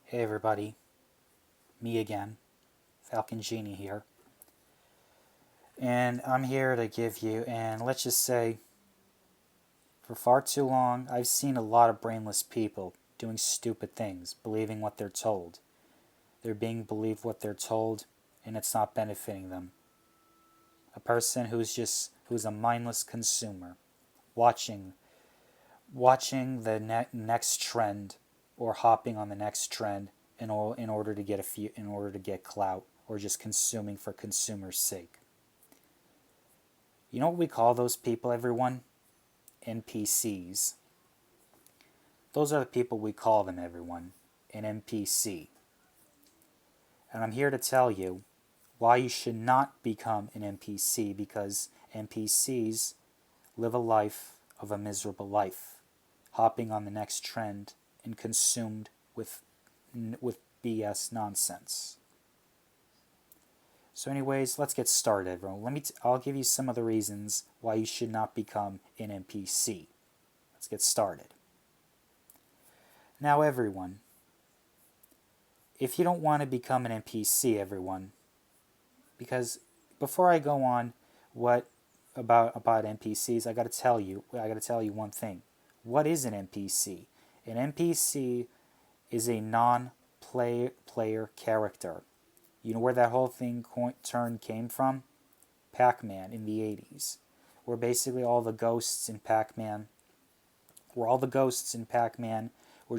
Hey everybody, me again, Falcon Genie here. And I'm here to give you, and let's just say, for far too long, I've seen a lot of brainless people doing stupid things, believing what they're told. They're being believed what they're told, and it's not benefiting them. A person who's a mindless consumer, watching the next trend, or hopping on the next trend in order to get clout, or just consuming for consumer's sake. You know what we call those people, everyone? NPCs. Those are the people we call them, everyone. An NPC. And I'm here to tell you why you should not become an NPC, because NPCs live a life of a miserable life, hopping on the next trend and consumed with BS nonsense. So anyways, let's get started, everyone. I'll give you some of the reasons why you should not become an NPC. Let's get started. Now, everyone, if you don't want to become an NPC, everyone, because before I go on what about NPCs, I got to tell you one thing. What is an NPC? An NPC is a non-player character. You know where that whole term came from? Pac-Man in the 80s, where basically all the ghosts in Pac-Man, we're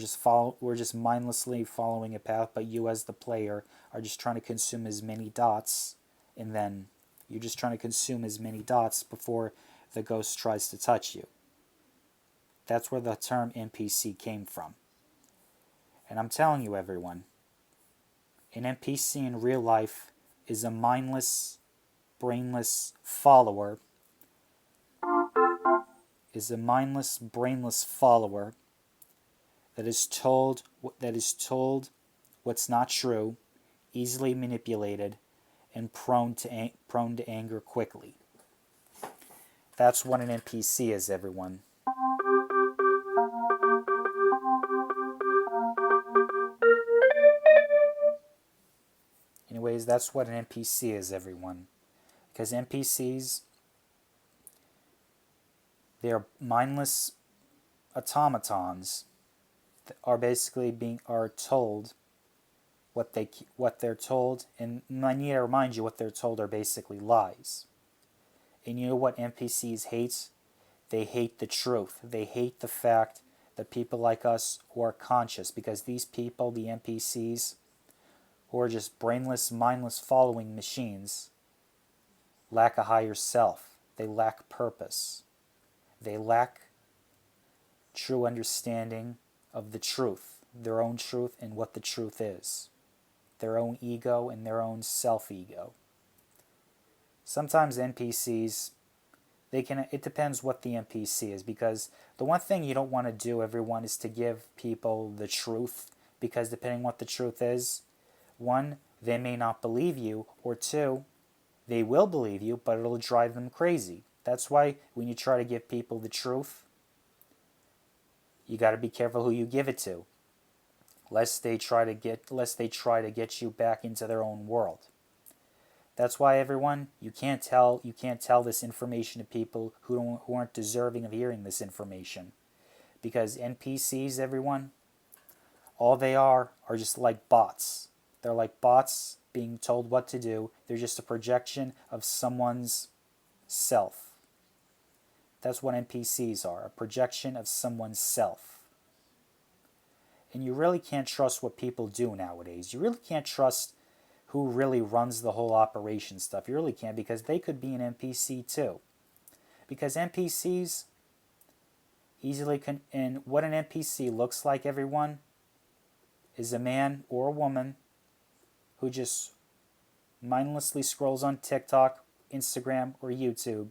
just mindlessly following a path, but you as the player are just trying to consume as many dots, and then you're just trying to consume as many dots before the ghost tries to touch you. That's where the term NPC came from. And I'm telling you, everyone, an NPC in real life is a mindless, brainless follower, that is told what's not true, easily manipulated, and prone to anger quickly. That's what an NPC is, everyone. Anyways, that's what an NPC is, everyone. Because NPCs, they are mindless automatons that are told what they're told, and I need to remind you, what they're told are basically lies. And you know what NPCs hate? They hate the truth. They hate the fact that people like us who are conscious, because these people, the NPCs, who are just brainless, mindless following machines, lack a higher self. They lack purpose. They lack true understanding of the truth, their own truth, and what the truth is, their own ego and their own self-ego. Sometimes NPCs, it depends what the NPC is, because the one thing you don't want to do, everyone, is to give people the truth, because depending what the truth is, one, they may not believe you, or two, they will believe you, but it'll drive them crazy. That's why when you try to give people the truth, you got to be careful who you give it to, lest they try to get you back into their own world. That's why, everyone, you can't tell this information to people who aren't deserving of hearing this information, because NPCs, everyone, all they are just like bots. They're like bots being told what to do. They're just a projection of someone's self. That's what NPCs are, a projection of someone's self. And you really can't trust what people do nowadays. You really can't trust who really runs the whole operation stuff. You really can't, because they could be an NPC too. Because NPCs and what an NPC looks like, everyone, is a man or a woman who just mindlessly scrolls on TikTok, Instagram, or YouTube,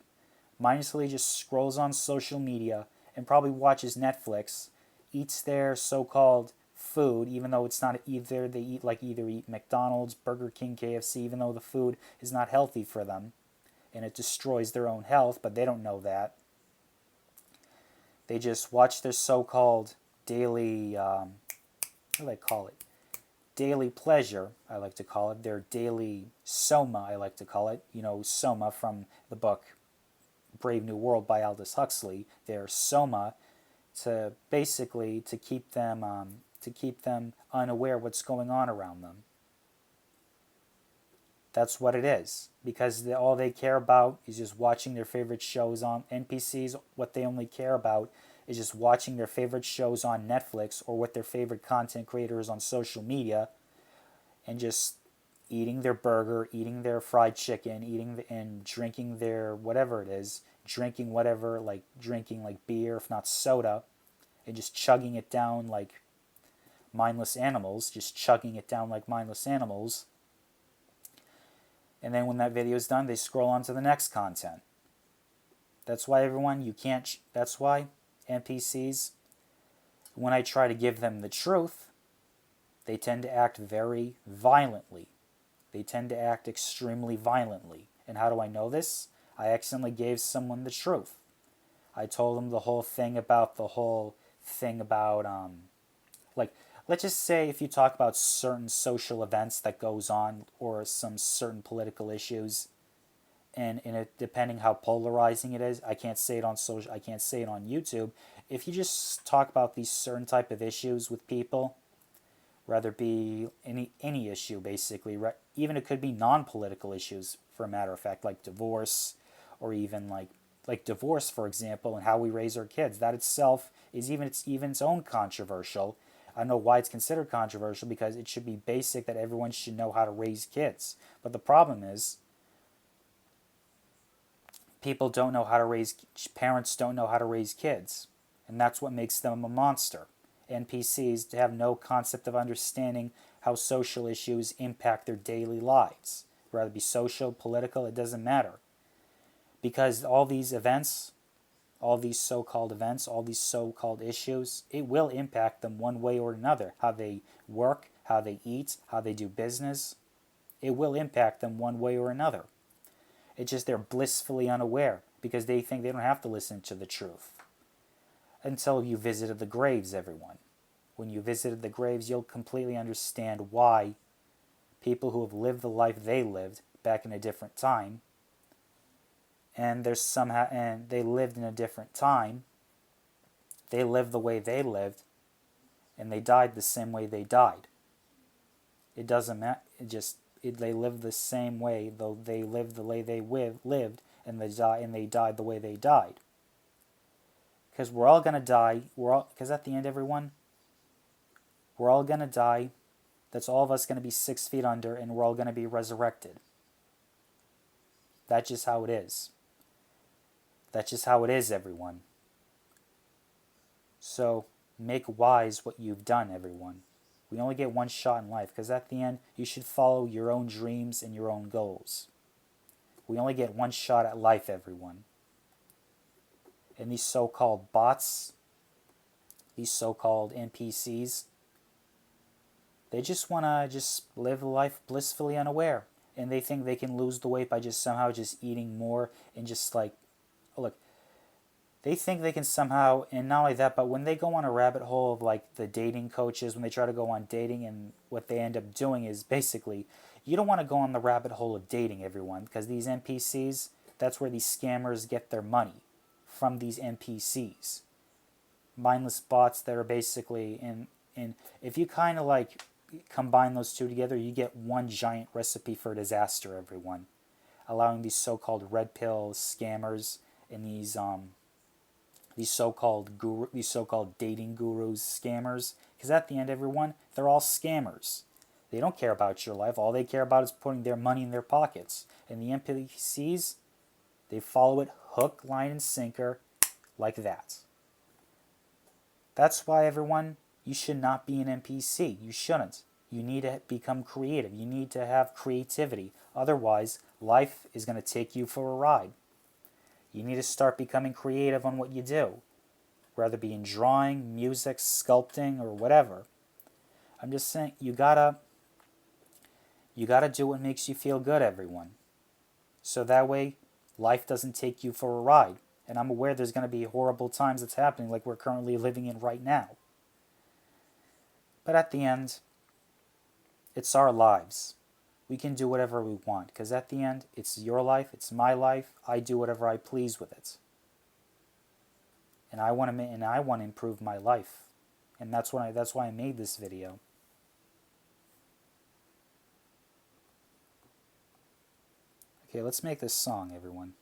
mindlessly just scrolls on social media, and probably watches Netflix, eats their so-called food, even though it's not either. They either eat McDonald's, Burger King, KFC, even though the food is not healthy for them, and it destroys their own health, but they don't know that. They just watch their so-called daily, what do they call it? daily pleasure, I like to call it, their daily soma, I like to call it, soma from the book Brave New World by Aldous Huxley, their soma, to basically to keep them unaware what's going on around them. That's what it is, because all they care about is just watching their favorite shows on NPCs. What they only care about is just watching their favorite shows on Netflix or what their favorite content creators on social media, and just eating their burger, eating their fried chicken, and drinking their whatever it is, drinking whatever, like drinking like beer, if not soda, and just chugging it down like mindless animals, just chugging it down like mindless animals. And then when that video is done, they scroll on to the next content. That's why everyone, that's why NPCs, when I try to give them the truth, they tend to act very violently. They tend to act extremely violently. And how do I know this? I accidentally gave someone the truth. I told them the whole thing about like, let's just say if you talk about certain social events that goes on or some certain political issues, and depending how polarizing it is, I can't say it on YouTube. If you just talk about these certain type of issues with people, rather be any issue basically, even it could be non-political issues for a matter of fact, like divorce, or even like divorce, for example, and how we raise our kids. That itself is even its own controversial. I don't know why it's considered controversial, because it should be basic that everyone should know how to raise kids. But the problem is, parents don't know how to raise kids. And that's what makes them a monster. NPCs have no concept of understanding how social issues impact their daily lives. Whether it be social, political, it doesn't matter. Because all these so-called events, all these so-called issues, it will impact them one way or another. How they work, how they eat, how they do business, it will impact them one way or another. It's just they're blissfully unaware, because they think they don't have to listen to the truth. Until you visited the graves, everyone. When you visited the graves, you'll completely understand why people who have lived the life they lived back in a different time, and they lived in a different time, they lived the way they lived, and they died the same way they died. It doesn't matter. They lived the same way, though they lived the way they lived, and they died the way they died. Because we're all gonna die. Because at the end, everyone, we're all gonna die. That's all of us gonna be 6 feet under, and we're all gonna be resurrected. That's just how it is. That's just how it is, everyone. So make wise what you've done, everyone. We only get one shot in life, because at the end, you should follow your own dreams and your own goals. We only get one shot at life, everyone. And these so-called bots, these so-called NPCs, they just want to live life blissfully unaware. And they think they can lose the weight by somehow eating more, and look, they think they can somehow, and not only that, but when they go on a rabbit hole of like the dating coaches, when they try to go on dating, and what they end up doing is basically, you don't want to go on the rabbit hole of dating, everyone, because these NPCs, that's where these scammers get their money, from these NPCs. Mindless bots that are basically in if you kind of like combine those two together, you get one giant recipe for disaster, everyone. Allowing these so-called red pill scammers and these so-called dating gurus, scammers, because at the end, everyone, they're all scammers. They don't care about your life. All they care about is putting their money in their pockets. And the NPCs, they follow it hook, line, and sinker like that. That's why, everyone, you should not be an NPC. You shouldn't. You need to become creative. You need to have creativity. Otherwise, life is going to take you for a ride. You need to start becoming creative on what you do, whether it be in drawing, music, sculpting, or whatever. I'm just saying, you gotta do what makes you feel good, everyone. So that way, life doesn't take you for a ride. And I'm aware there's going to be horrible times that's happening, like we're currently living in right now. But at the end, It's our lives. We can do whatever we want, because at the end, it's your life, it's my life. I do whatever I please with it. And I want to improve my life. And that's why I made this video. Okay, let's make this song, everyone.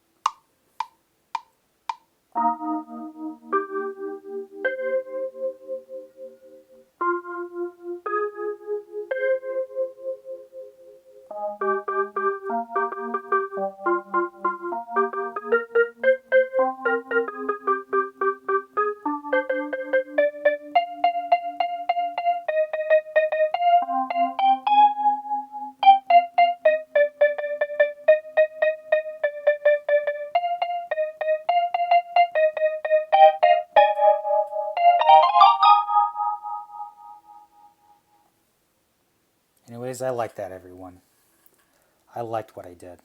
Anyways, I like that, everyone. I liked what I did.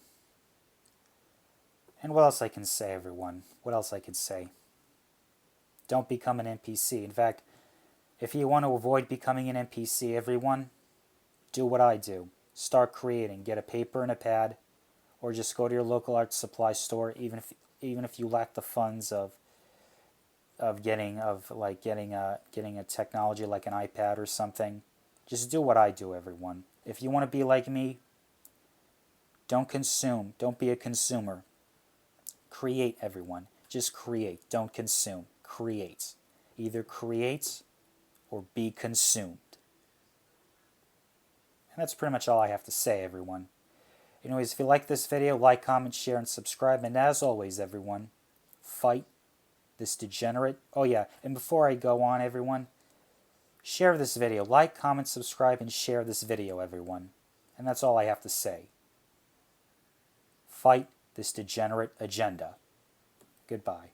And what else I can say, everyone? What else I could say? Don't become an NPC. In fact, if you want to avoid becoming an NPC, everyone, do what I do. Start creating. Get a paper and a pad, or just go to your local art supply store. Even if you lack the funds of getting a technology like an iPad or something, just do what I do, everyone. If you want to be like me, don't consume. Don't be a consumer. Create, everyone. Just create. Don't consume. Create. Either create or be consumed. And that's pretty much all I have to say, everyone. Anyways, if you like this video, like, comment, share, and subscribe. And as always, everyone, fight this degenerate. Oh yeah, and before I go on, everyone, share this video. Like, comment, subscribe, and share this video, everyone. And that's all I have to say. Fight this degenerate agenda. Goodbye.